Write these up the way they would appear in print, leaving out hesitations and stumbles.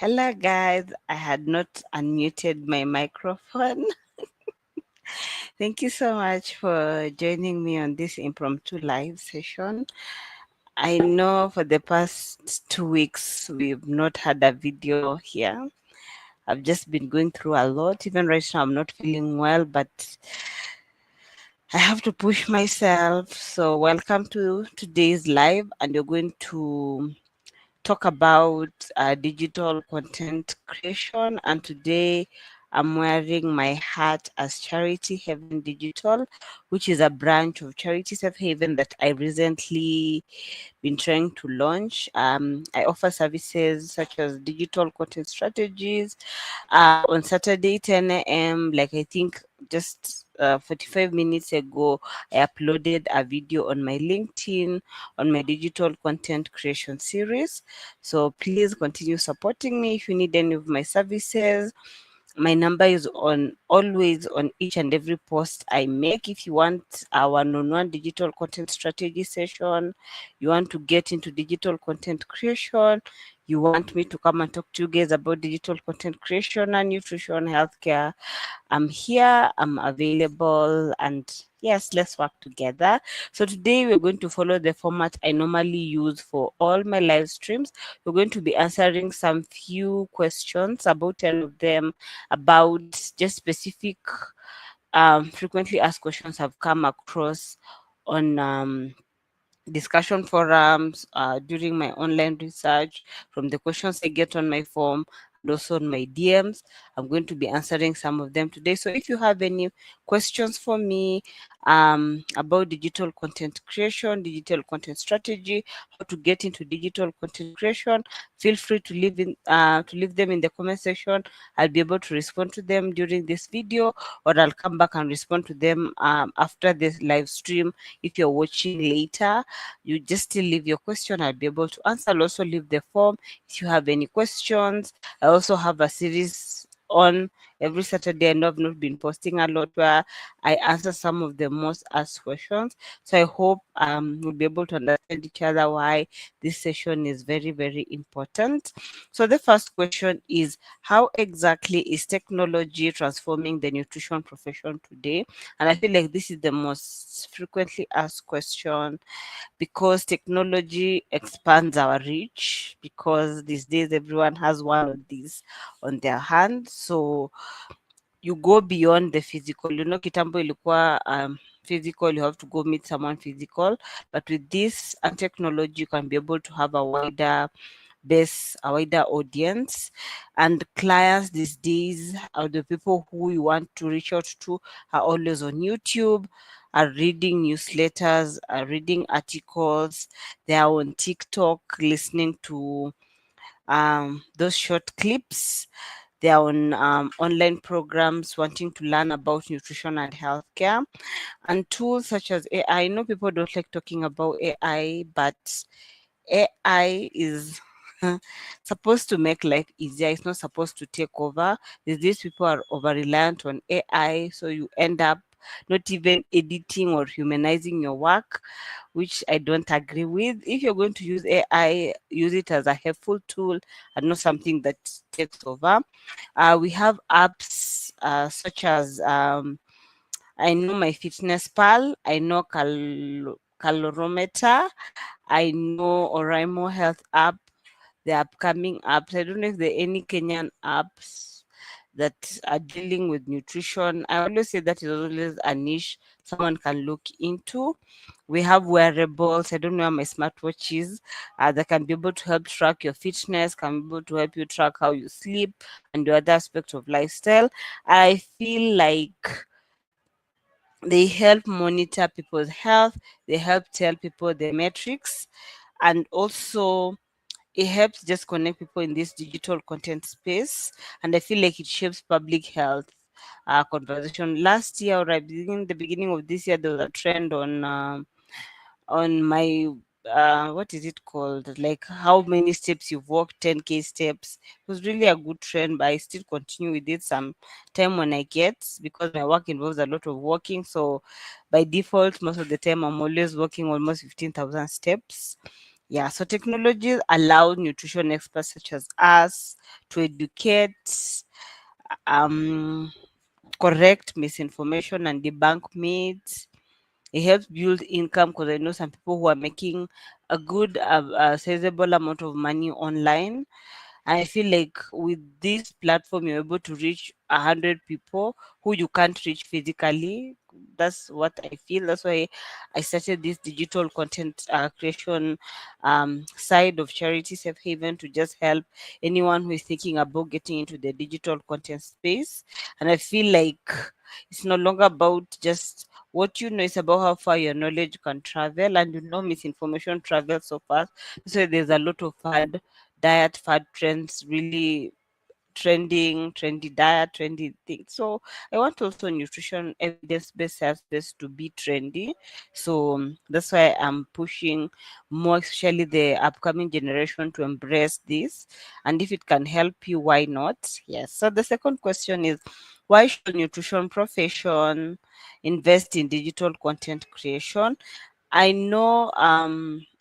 Hello, guys. I had not unmuted my microphone. Thank you so much for joining me on this impromptu live session. I know for the past 2 weeks we've not had a video here. I've just been going through a lot. Even right now, I'm not feeling well, but I have to push myself. So, welcome to today's live, and we're going to talk about digital content creation. And today I'm wearing my hat as Charity Heaven Digital, which is a branch of Charity Safe Haven that I recently been trying to launch. I offer services such as digital content strategies. On Saturday, 10 a.m., like I think just 45 minutes ago, I uploaded a video on my LinkedIn on my digital content creation series. So please continue supporting me if you need any of my services. My number is on always on each and every post I make. If you want a one-on-one digital content strategy session, you want to get into digital content creation, you want me to come and talk to you guys about digital content creation and nutrition, healthcare, I'm here, I'm available, and yes, let's work together. So today we're going to follow the format I normally use for all my live streams. We're going to be answering some few questions, about 10 of them, about just specific frequently asked questions I've come across on discussion forums, during my online research, from the questions I get on my form, and also on my DMs. I'm going to be answering some of them today. So if you have any questions for me about digital content creation, digital content strategy, how to get into digital content creation, feel free to leave them in the comment section. I'll be able to respond to them during this video, or I'll come back and respond to them after this live stream. If you're watching later, you just still leave your question. I'll be able to answer. I'll also leave the form if you have any questions. I also have a series on every Saturday. I know I've not been posting a lot, where I answer some of the most asked questions. So I hope we'll be able to understand each other why this session is very, very important. So the first question is, how exactly is technology transforming the nutrition profession today? And I feel like this is the most frequently asked question, because technology expands our reach, because these days everyone has one of these on their hand. So you go beyond the physical. Kitambo ilikuwa physical, you have to go meet someone physical, but with this and technology you can be able to have a wider base, a wider audience. And clients these days are the people who you want to reach out to are always on YouTube, are reading newsletters, are reading articles, they are on TikTok listening to those short clips. They are on online programs wanting to learn about nutrition and healthcare, and tools such as AI. I know people don't like talking about AI, but AI is supposed to make life easier. It's not supposed to take over. These people are over reliant on AI, so you end up not even editing or humanizing your work, which I don't agree with. If you're going to use AI, use it as a helpful tool and not something that takes over. We have apps such as I know My Fitness Pal, I know Calorimeter, I know Oraimo Health app, the upcoming apps. I don't know if there are any Kenyan apps that are dealing with nutrition. I always say that is always a niche someone can look into. We have wearables. I don't know where my smartwatch is, that can be able to help track your fitness, can be able to help you track how you sleep and the other aspects of lifestyle. I feel like they help monitor people's health, they help tell people the metrics, and also it helps just connect people in this digital content space. And I feel like it shapes public health conversation. Last year, or I beginning the beginning of this year, there was a trend on my what is it called, like how many steps you've walked, 10K steps. It was really a good trend, but I still continue with it some time when I get, because my work involves a lot of walking. So by default, most of the time I'm always walking almost 15,000 steps Yeah, so technologies allow nutrition experts such as us to educate, um, correct misinformation, and debunk myths. It helps build income because I know some people who are making a good, sizable amount of money online. I feel like with this platform, you're able to reach 100 people who you can't reach physically. That's what I feel. That's why I started this digital content creation side of Charity Safe Haven to just help anyone who is thinking about getting into the digital content space. And I feel like it's no longer about just what you know, it's about how far your knowledge can travel. And you know, misinformation travels so fast. So there's a lot of fad trends really trending, trendy diet, trendy things. So I want also nutrition evidence-based, science-based to be trendy. So that's why I'm pushing more, especially the upcoming generation, to embrace this. And if it can help you, why not? Yes. So the second question is, why should nutrition profession invest in digital content creation? I know, I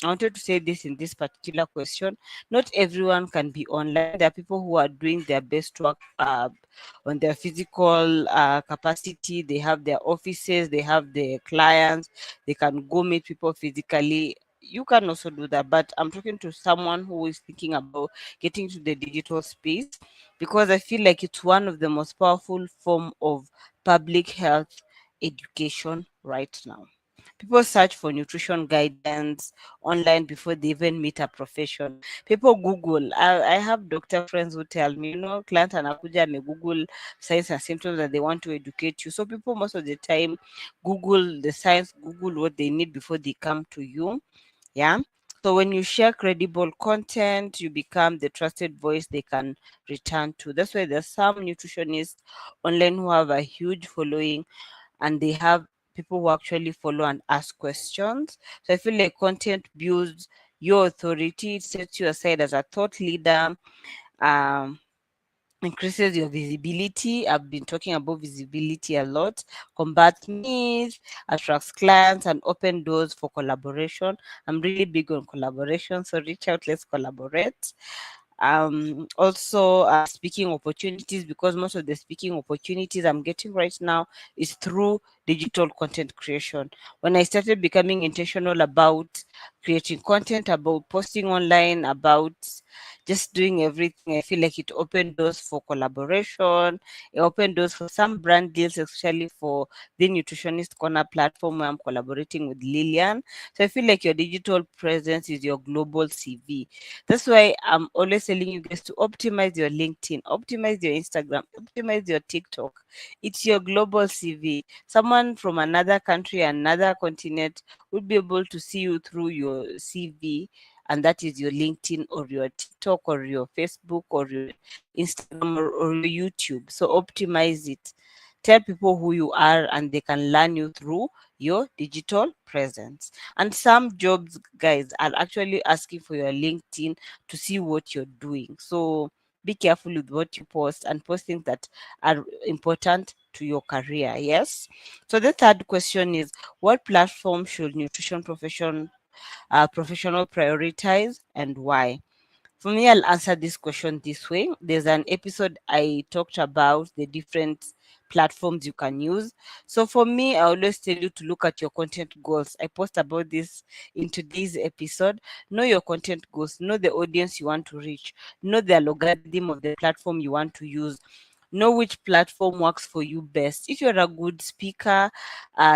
wanted to say this in this particular question. Not everyone can be online. There are people who are doing their best work on their physical capacity. They have their offices, they have their clients, they can go meet people physically. You can also do that, but I'm talking to someone who is thinking about getting to the digital space, because I feel like it's one of the most powerful form of public health education right now. People search for nutrition guidance online before they even meet a professional. People Google. I have doctor friends who tell me, client anakuja ame Google signs and symptoms that they want to educate you. So people most of the time Google the signs, Google what they need before they come to you. Yeah. So when you share credible content, you become the trusted voice they can return to. That's why there's some nutritionists online who have a huge following, and they have people who actually follow and ask questions. So I feel like content builds your authority, it sets you aside as a thought leader, um, increases your visibility. I've been talking about visibility a lot, combats myths, attracts clients, and open doors for collaboration. I'm really big on collaboration, so reach out, let's collaborate. Also speaking opportunities, because most of the speaking opportunities I'm getting right now is through digital content creation. When I started becoming intentional about creating content, about posting online, about just doing everything, I feel like it opened doors for collaboration. It opened doors for some brand deals, especially for the Nutritionist Corner platform where I'm collaborating with Lillian. So I feel like your digital presence is your global CV. That's why I'm always telling you guys to optimize your LinkedIn, optimize your Instagram, optimize your TikTok. It's your global CV. Someone from another country, another continent would be able to see you through your CV, and that is your LinkedIn or your TikTok or your Facebook or your Instagram or your YouTube. So optimize it. Tell people who you are, and they can learn you through your digital presence. And some jobs, guys, are actually asking for your LinkedIn to see what you're doing. So be careful with what you post, and post things that are important to your career. Yes. So the third question is, what platform should nutrition professional prioritize, and why? For me, I'll answer this question this way. There's an episode I talked about the different platforms you can use. So for me, I always tell you to look at your content goals. I post about this in today's episode. Know your content goals, know the audience you want to reach, know the algorithm of the platform you want to use. Know which platform works for you best. If you're a good speaker,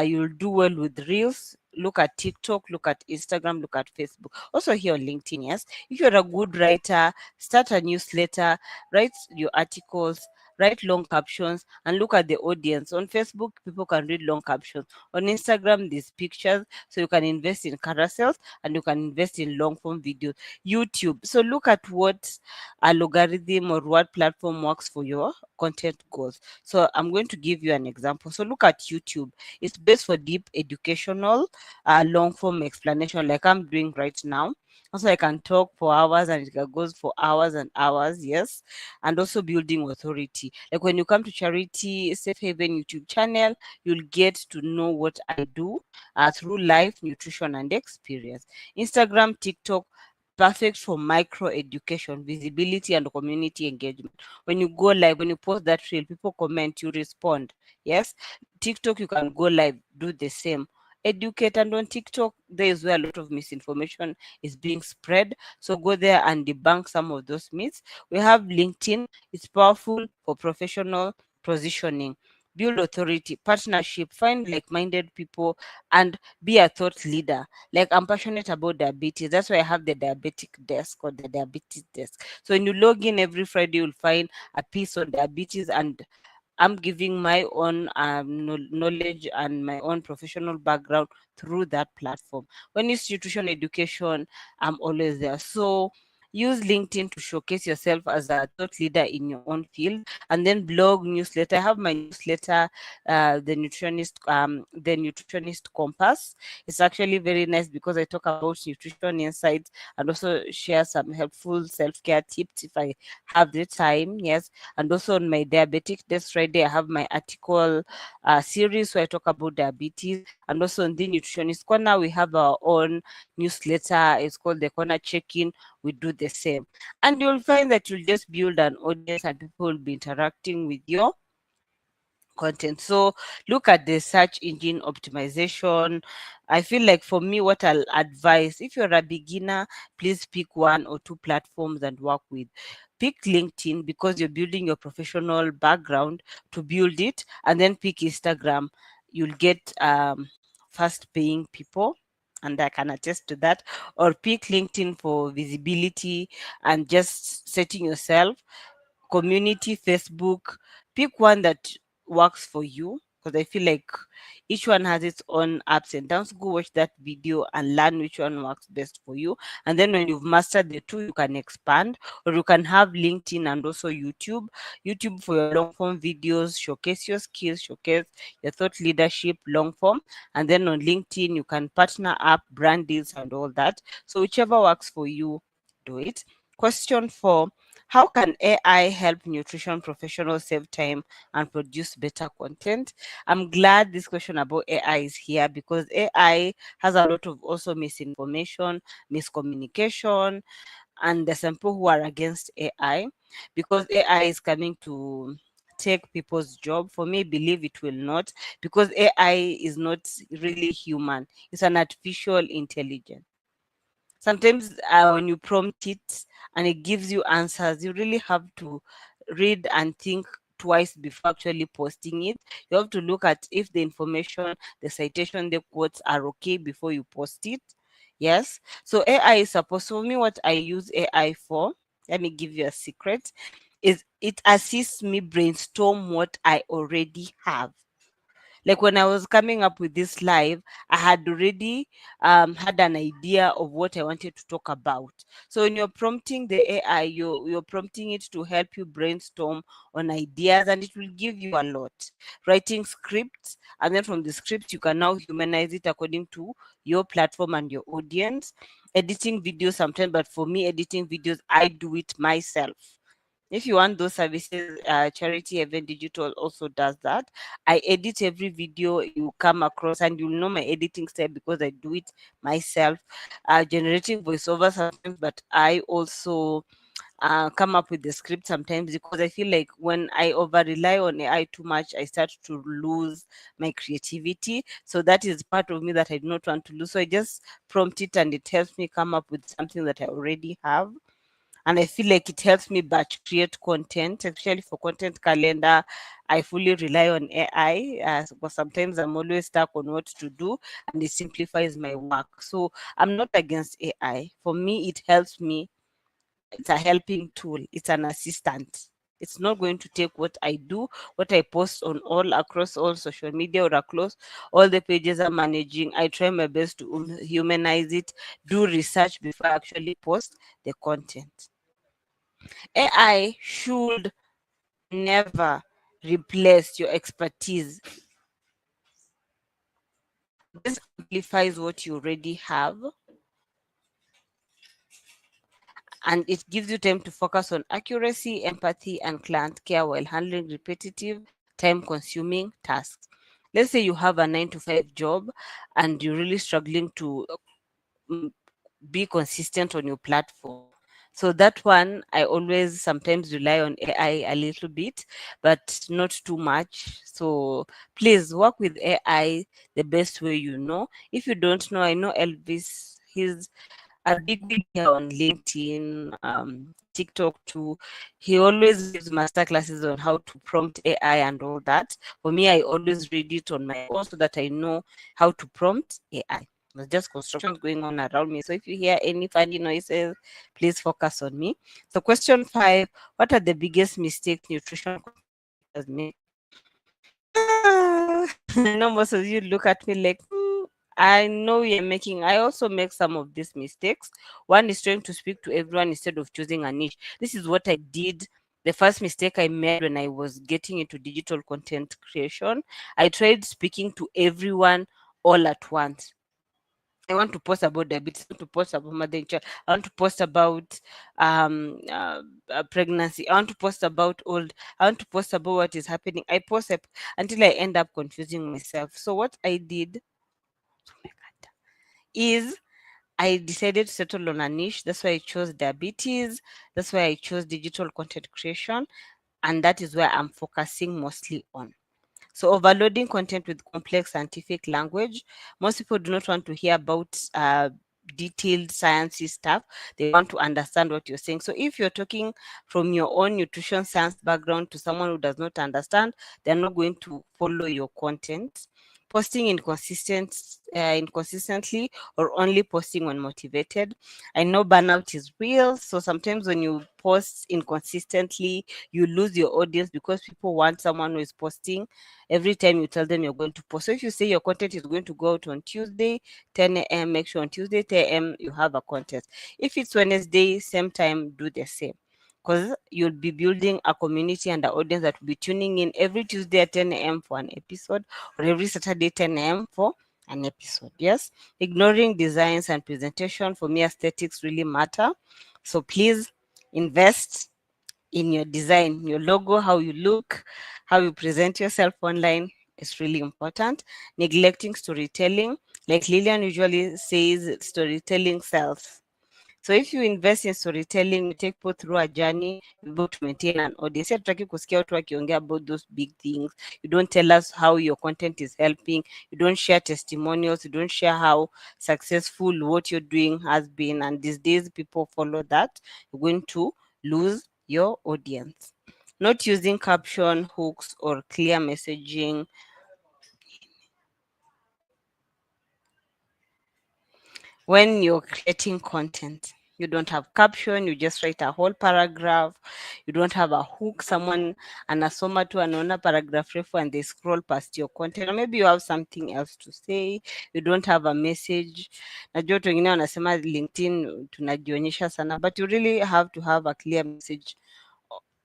you'll do well with Reels. Look at TikTok, look at Instagram, look at Facebook. Also here on LinkedIn, yes. If you're a good writer, start a newsletter, write your articles, write long captions, and look at the audience. On Facebook, people can read long captions. On Instagram, there's pictures, so you can invest in carousels and you can invest in long form videos. YouTube. So look at what algorithm or what platform works for your content goals. So I'm going to give you an example. So look at YouTube. It's best for deep educational, long form explanation like I'm doing right now. Also, I can talk for hours and it goes for hours and hours. Yes. And also building authority. Like when you come to Charity Safe Haven YouTube channel, you'll get to know what I do through life, nutrition, and experience. Instagram, TikTok, perfect for micro education, visibility, and community engagement. When you go live, when you post that reel, people comment, you respond. Yes. TikTok, you can go live, do the same. Educate, and on TikTok, there is where a lot of misinformation is being spread. So go there and debunk some of those myths. We have LinkedIn. It's powerful for professional positioning. Build authority, partnership, find like-minded people, and be a thought leader. Like I'm passionate about diabetes. That's why I have the diabetic desk or the diabetes desk. So when you log in every Friday, you'll find a piece on diabetes, and I'm giving my own knowledge and my own professional background through that platform. When it's nutrition education, I'm always there. So use LinkedIn to showcase yourself as a thought leader in your own field, and then blog, newsletter. I have my newsletter, the Nutritionist Compass. It's actually very nice because I talk about nutrition insights and also share some helpful self-care tips if I have the time. Yes. And also on my diabetic desk Friday, I have my article series where I talk about diabetes. And also on the Nutritionist Corner, we have our own newsletter. It's called the Corner Check-in. We do the same. And you'll find that you'll just build an audience and people will be interacting with your content. So look at the search engine optimization. I feel like for me, what I'll advise, if you're a beginner, please pick one or two platforms and work with. Pick LinkedIn because you're building your professional background to build it, and then pick Instagram. You'll get fast paying people, and I can attest to that. Or pick LinkedIn for visibility and just setting yourself. Community, Facebook. Pick one that works for you, because I feel like each one has its own ups and downs. Go watch that video and learn which one works best for you. And then when you've mastered the two, you can expand, or you can have LinkedIn and also YouTube. YouTube for your long form videos, showcase your skills, showcase your thought leadership, long form. And then on LinkedIn, you can partner up, brand deals, and all that. So whichever works for you, do it. Question 4: how can AI help nutrition professionals save time and produce better content? I'm glad this question about AI is here because AI has a lot of also misinformation, miscommunication, and there's some people who are against AI because AI is coming to take people's job. For me, I believe it will not, because AI is not really human. It's an artificial intelligence. Sometimes when you prompt it and it gives you answers, you really have to read and think twice before actually posting it. You have to look at if the information, the citation, the quotes are okay before you post it. Yes. So AI is supposed, for me, what I use AI for, let me give you a secret, is it assists me brainstorm what I already have. Like when I was coming up with this live, I had already had an idea of what I wanted to talk about. So when you're prompting the AI, you're prompting it to help you brainstorm on ideas, and it will give you a lot. Writing scripts, and then from the script you can now humanize it according to your platform and your audience. Editing videos sometimes, but for me, editing videos, I do it myself. If you want those services, Charity Event Digital also does that. I edit every video you come across, and you'll know my editing style because I do it myself. Generating voiceover sometimes, but I also come up with the script sometimes, because I feel like when I over rely on AI too much, I start to lose my creativity. So that is part of me that I do not want to lose. So I just prompt it and it helps me come up with something that I already have. And I feel like it helps me batch create content, especially for content calendar. I fully rely on AI, but sometimes I'm always stuck on what to do, and it simplifies my work. So I'm not against AI. For me, it helps me. It's a helping tool. It's an assistant. It's not going to take what I do, what I post on all across all social media or across all the pages I'm managing. I try my best to humanize it, do research before I actually post the content. AI should never replace your expertise. This amplifies what you already have. and it gives you time to focus on accuracy, empathy, and client care while handling repetitive, time consuming tasks. Let's say you have a 9 to 5 job and you're really struggling to mm, be consistent on your platform. So that one, I always sometimes rely on AI a little bit, but not too much. So please work with AI the best way you know. If you don't know, I know Elvis, he's a big here on LinkedIn, TikTok too. He always gives master classes on how to prompt AI and all that. For me, I always read it on my own so that I know how to prompt AI. There's just construction going on around me. So if you hear any funny noises, please focus on me. So question 5, what are the biggest mistakes nutrition content creators make? I know most of you look at me like, I know you're making, I also make some of these mistakes. One is trying to speak to everyone instead of choosing a niche. This is what I did. The first mistake I made when I was getting into digital content creation, I tried speaking to everyone all at once. I want to post about diabetes. I want to post about mother and child. I want to post about pregnancy. I want to post about old. I want to post about what is happening. I post up until I end up confusing myself. So what I did is I decided to settle on a niche. That's why I chose diabetes. That's why I chose digital content creation, and that is where I'm focusing mostly on. So overloading content with complex scientific language. Most people do not want to hear about detailed sciencey stuff. They want to understand what you're saying. So if you're talking from your own nutrition science background to someone who does not understand, they're not going to follow your content. Posting inconsistently or only posting when motivated. I know burnout is real. So sometimes when you post inconsistently, you lose your audience because people want someone who is posting every time you tell them you're going to post. So if you say your content is going to go out on Tuesday, 10 a.m., make sure on Tuesday, 10 a.m., you have a content. If it's Wednesday, same time, do the same. Because you'll be building a community and an audience that will be tuning in every Tuesday at 10 a.m. for an episode, or every Saturday, 10 a.m. for an episode. Yes. Ignoring designs and presentation. For me, aesthetics really matter. So please invest in your design, your logo, how you look, how you present yourself online is really important. Neglecting storytelling, like Lillian usually says, storytelling sells. So if you invest in storytelling, you take people through a journey, you're able to maintain an audience. Hatutaki kusikia watu wakiongea about those big things. You don't tell us how your content is helping. You don't share testimonials. You don't share how successful what you're doing has been. And these days, people follow that. You're going to lose your audience. Not using caption, hooks, or clear messaging. When you're creating content, you don't have caption, you just write a whole paragraph. You don't have a hook, someone anasoma tu anaona paragraph refu and they scroll past your content, or maybe you have something else to say. You don't have a message. Najua watu wengine wanasema LinkedIn tunajionyesha sana, but you really have to have a clear message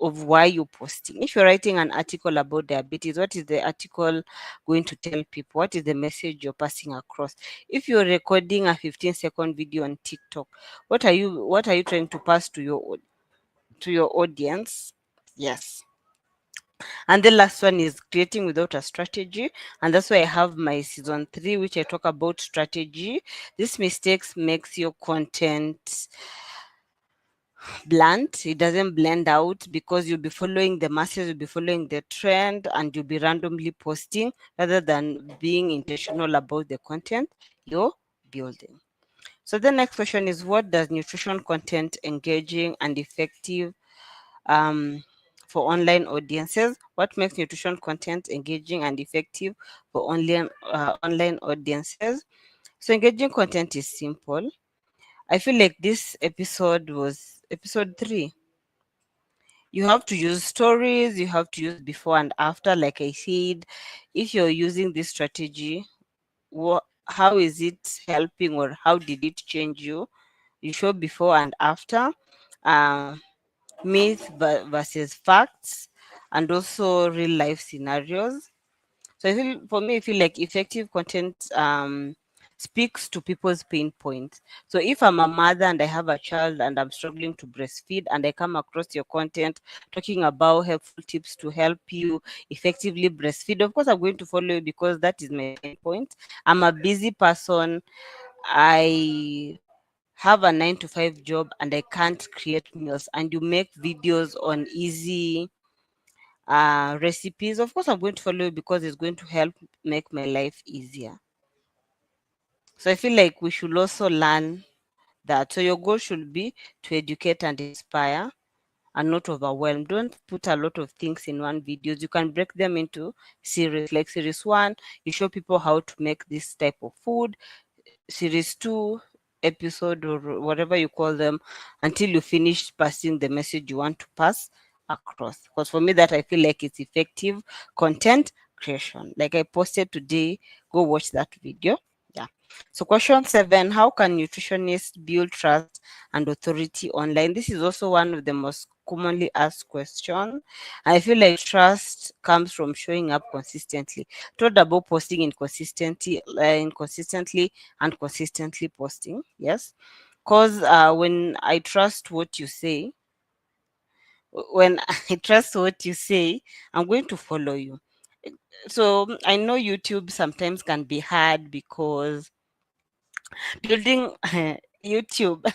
of why you're posting. If you're writing an article about diabetes, what is the article going to tell people? What is the message you're passing across? If you're recording a 15-second video on TikTok, what are you trying to pass to your audience? Yes. And the last one is creating without a strategy. And that's why I have my season 3, which I talk about strategy. These mistakes makes your content blunt. It doesn't blend out because you'll be following the masses, you'll be following the trend, and you'll be randomly posting rather than being intentional about the content you're building. So the next question is, what does nutrition content engaging and effective um, for online audiences? What makes nutrition content engaging and effective for online audiences? So engaging content is simple. I feel like this episode was episode 3. You have to use stories, you have to use before and after. Like I said, if you're using this strategy, how is it helping or how did it change you? You show before and after, um, versus facts, and also real life scenarios. So I feel, for me, I feel like effective content speaks to people's pain points. So if I'm a mother and I have a child and I'm struggling to breastfeed and I come across your content talking about helpful tips to help you effectively breastfeed, of course I'm going to follow you because that is my pain point. I'm a busy person. I have a 9 to 5 job and I can't create meals, and you make videos on easy recipes, of course I'm going to follow you because it's going to help make my life easier. So I feel like we should also learn that. So your goal should be to educate and inspire and not overwhelm. Don't put a lot of things in one videos. You can break them into series. Like series one, you show people how to make this type of food. Series two, episode or whatever you call them, until you finish passing the message you want to pass across. Because for me, that I feel like it's effective content creation. Like I posted today, go watch that video. Yeah. So question 7, how can nutritionists build trust and authority online? This is also one of the most commonly asked questions. I feel like trust comes from showing up consistently. Told about posting inconsistently and consistently posting. Yes. Because when I trust what you say, when I trust what you say, I'm going to follow you. So I know YouTube sometimes can be hard because building YouTube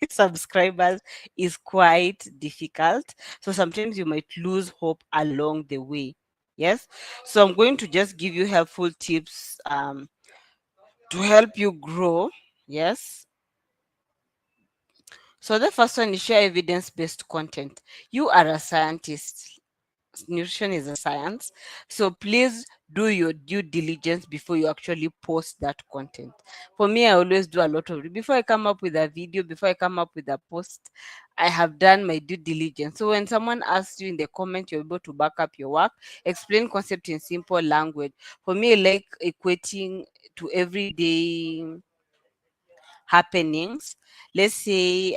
subscribers is quite difficult. So sometimes you might lose hope along the way. Yes. So I'm going to just give you helpful tips to help you grow. Yes. So the first one is share evidence-based content. You are a scientist. Nutrition is a science. So please do your due diligence before you actually post that content. For me, I always do a lot of before I come up with a video, before I come up with a post, I have done my due diligence. So when someone asks you in the comment, you're able to back up your work, explain concept in simple language. For me, I like equating to everyday happenings. Let's say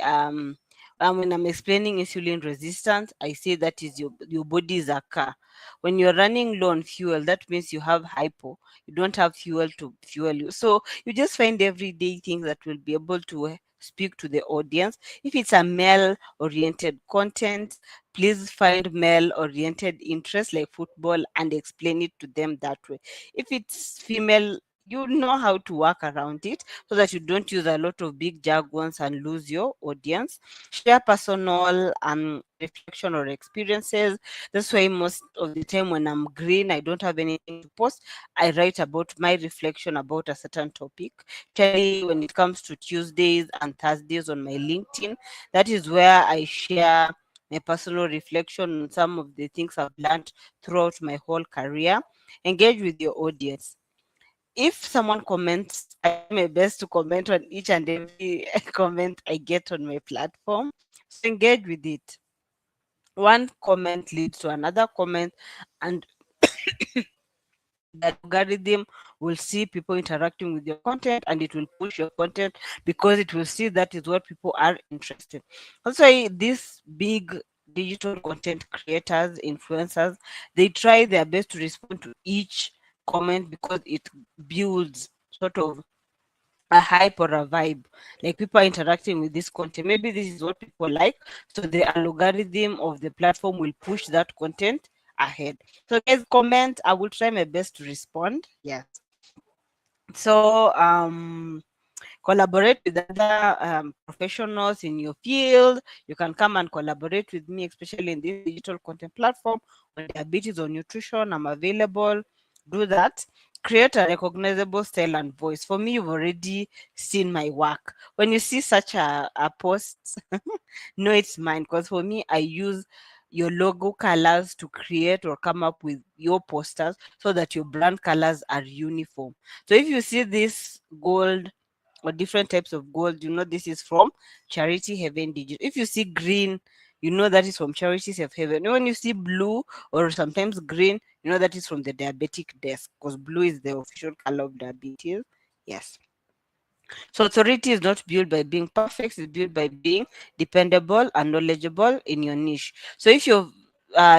when I'm explaining insulin resistance, I say that is your body is a car. When you're running low on fuel, that means you have hypo. You don't have fuel to fuel you. So you just find everyday things that will be able to speak to the audience. If it's a male oriented content, please find male oriented interest like football and explain it to them that way. If it's female, you know how to work around it so that you don't use a lot of big jargons and lose your audience. Share personal reflection or experiences. That's why most of the time when I'm green, I don't have anything to post, I write about my reflection about a certain topic. Especially when it comes to Tuesdays and Thursdays on my LinkedIn, that is where I share my personal reflection on some of the things I've learned throughout my whole career. Engage with your audience. If someone comments, I try my best to comment on each and every comment I get on my platform. So engage with it. One comment leads to another comment, and the algorithm will see people interacting with your content and it will push your content because it will see that is what people are interested. Also, these big digital content creators, influencers, they try their best to respond to each comment because it builds sort of a hype or a vibe. Like people are interacting with this content. Maybe this is what people like. So the algorithm of the platform will push that content ahead. So guys, comment. I will try my best to respond. Yes. So collaborate with other professionals in your field. You can come and collaborate with me, especially in this digital content platform on diabetes or nutrition. I'm available. Do that. Create a recognizable style and voice. For me, you've already seen my work. When you see such a post, know it's mine. Because for me, I use your logo colors to create or come up with your posters so that your brand colors are uniform. So if you see this gold or different types of gold, you know this is from Charity Heaven Digital. If you see green, you know that is from Charities of Heaven. When you see blue or sometimes green, you know that is from the diabetic desk because blue is the official color of diabetes. Yes. So authority is not built by being perfect, it's built by being dependable and knowledgeable in your niche. So if you're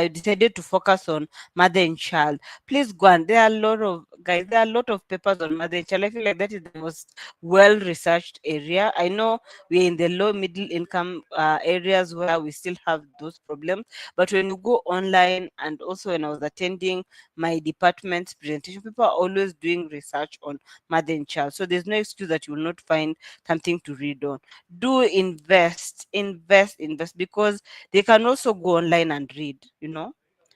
decided to focus on mother and child. Please go, and there are a lot of guys, there are a lot of papers on mother and child. I feel like that is the most well researched area. I know we're in the low middle income areas where we still have those problems, but when you go online, and also when I was attending my department's presentation, people are always doing research on mother and child. So there's no excuse that you will not find something to read on. Do invest, because they can also go online and read,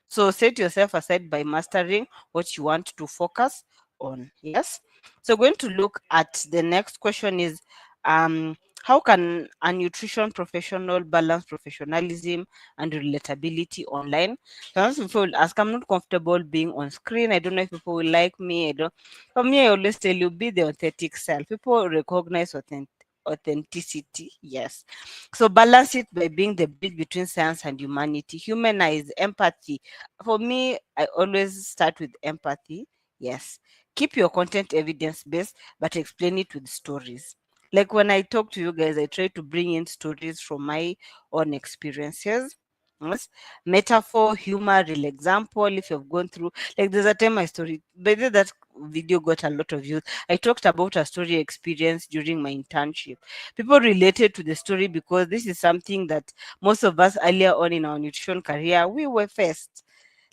So set yourself aside by mastering what you want to focus on. Yes. So going to look at the next question is, how can a nutrition professional balance professionalism and relatability online? Sometimes people will ask, I'm not comfortable being on screen. I don't know if people will like me. I don't. For me, I always tell you, be the authentic self. People recognize authenticity. Yes. So balance it by being the bridge between science and humanity. Humanize empathy. For me, I always start with empathy. Yes. Keep your content evidence based, but explain it with stories. Like when I talk to you guys, I try to bring in stories from my own experiences. Yes. Metaphor, humor, real example. If you've gone through, like there's a time my story, by the way, that video got a lot of views. I talked about a story experience during my internship. People related to the story because this is something that most of us earlier on in our nutrition career, we were faced.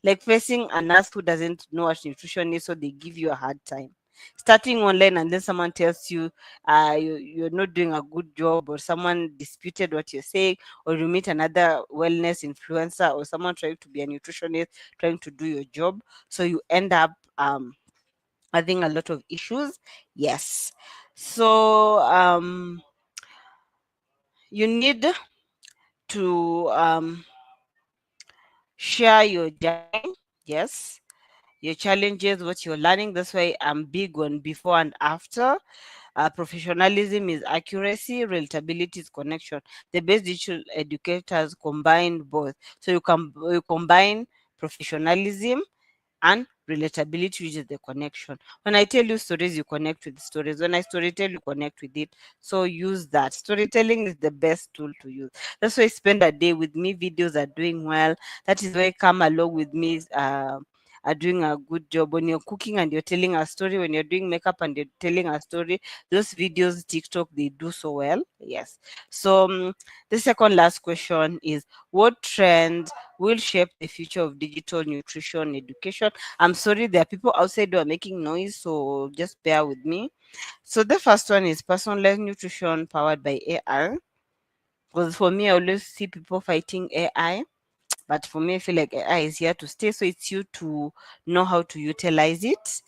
Like facing a nurse who doesn't know what nutrition is, so they give you a hard time. Starting online and then someone tells you, you're not doing a good job, or someone disputed what you're saying, or you meet another wellness influencer, or someone trying to be a nutritionist, trying to do your job. So you end up having a lot of issues. Yes. So you need to share your journey. Yes, your challenges, what you're learning. That's why I'm big on before and after. Professionalism is accuracy, relatability is connection. The best digital educators combine both. So you combine professionalism and relatability, which is the connection. When I tell you stories, you connect with stories. When I storytell, you connect with it. So use that. Storytelling is the best tool to use. That's why spend a day with me. Videos are doing well. That is why come along with me. Are doing a good job when you're cooking and you're telling a story, when you're doing makeup and you're telling a story. Those videos, TikTok, they do so well. Yes. So the second last question is, what trend will shape the future of digital nutrition education? I'm sorry, there are people outside who are making noise, so just bear with me. So the first one is personalized nutrition powered by AI. Because for me, I always see people fighting AI. But for me, I feel like AI is here to stay. So it's you to know how to utilize it.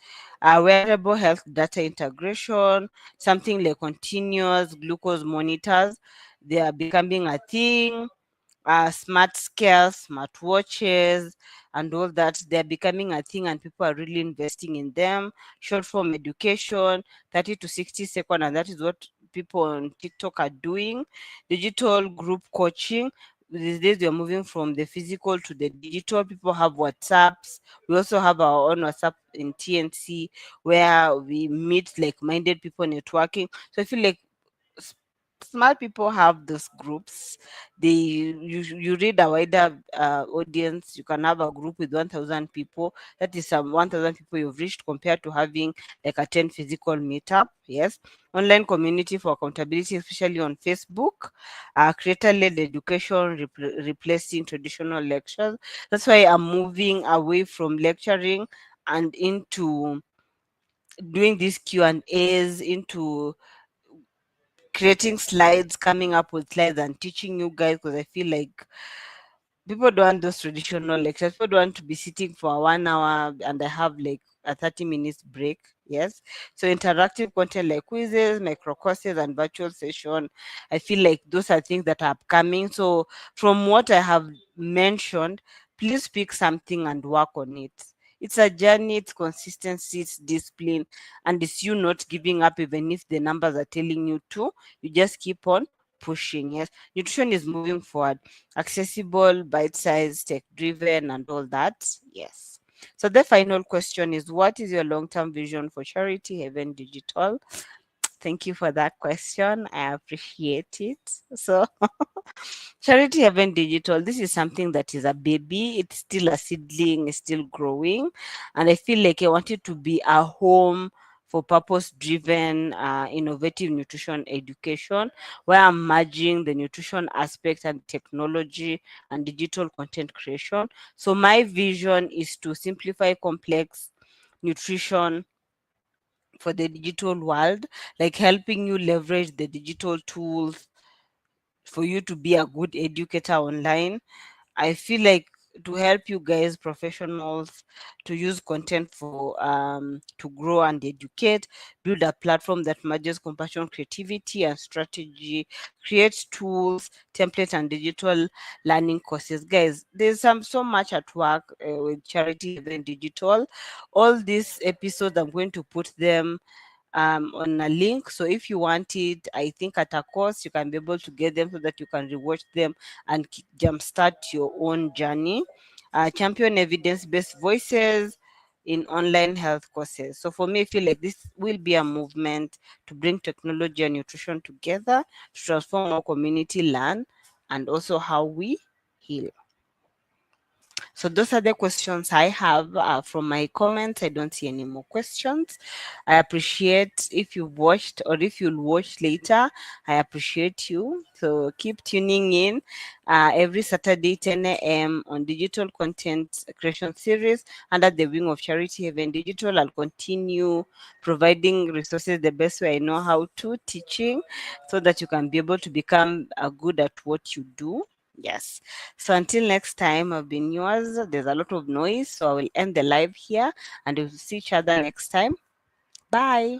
Wearable health data integration, something like continuous glucose monitors, they are becoming a thing. Smart scales, smart watches, and all that, they're becoming a thing, and people are really investing in them. Short form education, 30 to 60 second, and that is what people on TikTok are doing. Digital group coaching. These days, we are moving from the physical to the digital. People have WhatsApps. We also have our own WhatsApp in TNC where we meet like minded people networking. So I feel like s- smart people have those groups. You read a wider audience. You can have a group with 1,000 people. That is some 1,000 people you've reached, compared to having like a 10 physical meetup. Yes. Online community for accountability, especially on Facebook. Creator led education, replacing traditional lectures. That's why I'm moving away from lecturing and into doing these Q&As, into creating slides, coming up with slides and teaching you guys, because I feel like people don't want those traditional lectures. People don't want to be sitting for 1 hour and I have like a 30 minutes break. Yes. So interactive content like quizzes, micro courses, and virtual session. I feel like those are things that are upcoming. So from what I have mentioned, please pick something and work on it. It's a journey, it's consistency, it's discipline, and it's you not giving up even if the numbers are telling you to. You just keep on pushing. Yes. Nutrition is moving forward, accessible, bite-sized, tech-driven, and all that. Yes. So the final question is, what is your long-term vision for Charity Haven Digital? Thank you for that question. I appreciate it. So, Charity Heaven Digital, this is something that is a baby. It's still a seedling, it's still growing. And I feel like I want it to be a home for purpose driven, innovative nutrition education, where I'm merging the nutrition aspect and technology and digital content creation. So, my vision is to simplify complex nutrition for the digital world, like helping you leverage the digital tools for you to be a good educator online. I feel like to help you guys, professionals, to use content for to grow and educate, build a platform that merges compassion, creativity, and strategy, creates tools, template, and digital learning courses. Guys, there's so much at work with Charity Event Digital. All these episodes, I'm going to put them on a link. So if you want it, I think at a cost, you can be able to get them so that you can rewatch them and jumpstart your own journey. Champion evidence-based voices in online health courses. So for me, I feel like this will be a movement to bring technology and nutrition together to transform our community learn and also how we heal. So those are the questions I have from my comments. I don't see any more questions. I appreciate if you watched or if you'll watch later. I appreciate you. So keep tuning in every Saturday 10 a.m. on digital content creation series under the wing of Charity Haven Digital. I'll continue providing resources the best way I know how to, teaching so that you can be able to become good at what you do. Yes. So until next time, I've been yours. There's a lot of noise, so I will end the live here and we'll see each other next time. Bye.